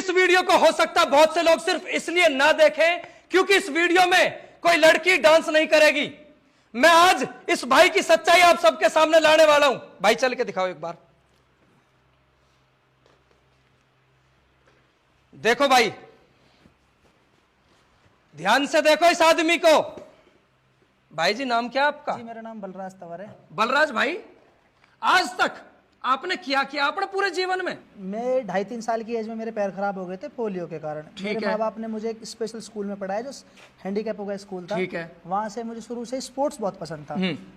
इस वीडियो को हो सकता बहुत से लोग सिर्फ इसलिए ना देखें क्योंकि इस वीडियो में कोई लड़की डांस नहीं करेगी। मैं आज इस भाई की सच्चाई आप सबके सामने लाने वाला हूं। भाई चल के दिखाओ एक बार। देखो भाई, ध्यान से देखो इस आदमी को। भाई जी नाम क्या आपका? जी मेरा नाम बलराज तंवर है। बलराज भाई, आज तक आपने क्या किया अपने पूरे जीवन में? मैं 2.5-3 साल की एज में मेरे पैर खराब हो गए थे पोलियो के कारण। मेरे माँ बाप ने मुझे एक स्पेशल स्कूल में पढ़ाया जो हैंडीकैप का स्कूल था। ठीक है। वहाँ से मुझे शुरू से स्पोर्ट्स बहुत पसंद था।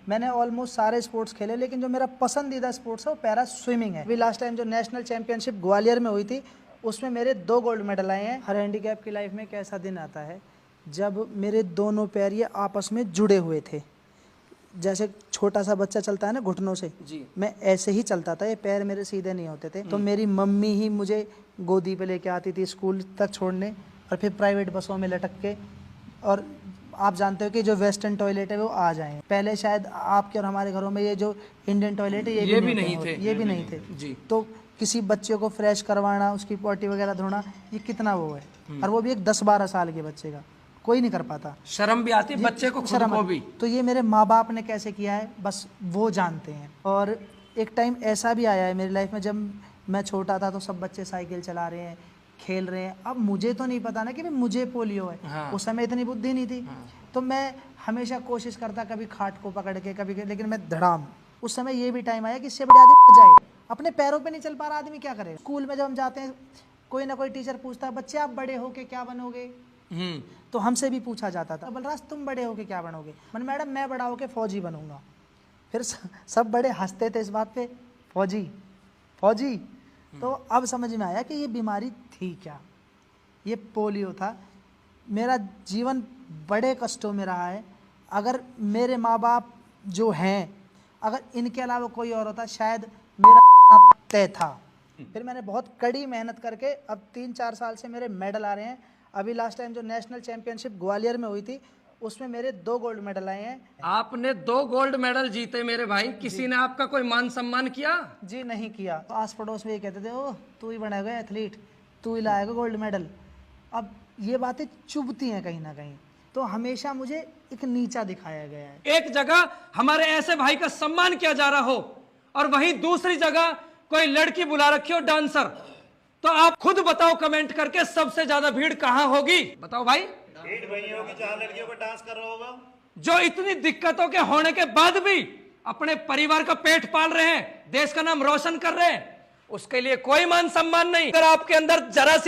मैंने ऑलमोस्ट सारे स्पोर्ट्स खेले, लेकिन जो मेरा पसंदीदा स्पोर्ट्स है वो पैरा स्विमिंग है। अभी लास्ट टाइम जो नेशनल चैंपियनशिप ग्वालियर में हुई थी उसमें मेरे 2 गोल्ड मेडल आए हैं। हर हैंडीकैप की लाइफ में एक ऐसा दिन आता है जब मेरे दोनों पैर ये आपस में जुड़े हुए थे। जैसे छोटा सा बच्चा चलता है ना घुटनों से, जी। मैं ऐसे ही चलता था, ये पैर मेरे सीधे नहीं होते थे। तो मेरी मम्मी ही मुझे गोदी पे लेके आती थी स्कूल तक छोड़ने, और फिर प्राइवेट बसों में लटक के। और आप जानते हो कि जो वेस्टर्न टॉयलेट है वो आ जाए। पहले शायद आपके और हमारे घरों में ये जो इंडियन टॉयलेट है ये भी नहीं थे जी। तो किसी बच्चे को फ्रेश करवाना, उसकी पॉटी वगैरह धोना, ये कितना वो है। और वो भी एक 10-12 साल के बच्चे का कोई नहीं कर पाता। शर्म भी आती है बच्चे को, खुद को भी। तो ये मेरे माँ बाप ने कैसे किया है बस वो जानते हैं। और एक टाइम ऐसा भी आया है मेरी लाइफ में जब मैं छोटा था तो सब बच्चे साइकिल चला रहे हैं, खेल रहे हैं। अब मुझे तो नहीं पता ना कि मुझे पोलियो है। हाँ। उस समय इतनी बुद्धि नहीं थी। हाँ। तो मैं हमेशा कोशिश करता, कभी खाट को पकड़ के कभी, लेकिन मैं धड़ाम। उस समय ये भी टाइम आया कि इससे बड़े आदमी मर जाए, अपने पैरों पे नहीं चल पा रहा आदमी क्या करे। स्कूल में जब हम जाते हैं कोई ना कोई टीचर पूछता है बच्चे आप बड़े होके क्या बनोगे। तो हमसे भी पूछा जाता था बलराज तुम बड़े होके क्या बनोगे। मैडम मैं बड़ा होके फौजी बनूंगा। फिर सब बड़े हंसते थे इस बात पे, फौजी। तो अब समझ में आया कि ये बीमारी थी क्या, ये पोलियो था। मेरा जीवन बड़े कष्टों में रहा है। अगर मेरे माँ बाप जो हैं, अगर इनके अलावा कोई और होता शायद मेरा तय था। फिर मैंने बहुत कड़ी मेहनत करके अब 3-4 साल से मेरे मेडल आ रहे हैं। अभी लास्ट टाइम जो नेशनल चैंपियनशिप ग्वालियर में हुई थी उसमें मेरे 2 गोल्ड मेडल आए हैं। आपने 2 गोल्ड मेडल जीते मेरे भाई। किसी ने आपका कोई मान सम्मान किया? जी नहीं किया। तो आस पड़ोस में ये कहते थे ओ तू ही बनेगा एथलीट, तू ही लाएगा गोल्ड मेडल। अब ये बातें चुभती हैं कहीं ना कहीं, तो हमेशा मुझे एक नीचा दिखाया गया है। एक जगह हमारे ऐसे भाई का सम्मान किया जा रहा हो और वहीं दूसरी जगह कोई लड़की बुला रखी हो डांसर, तो आप खुद बताओ कमेंट करके सबसे ज्यादा भीड़ कहां होगी? बताओ भाई। भीड़ वही होगी जहां लड़कियों पर डांस कर रहा होगा। जो इतनी दिक्कतों के होने के बाद भी अपने परिवार का पेट पाल रहे हैं, देश का नाम रोशन कर रहे हैं, उसके लिए कोई मान सम्मान नहीं। अगर आपके अंदर जरा सी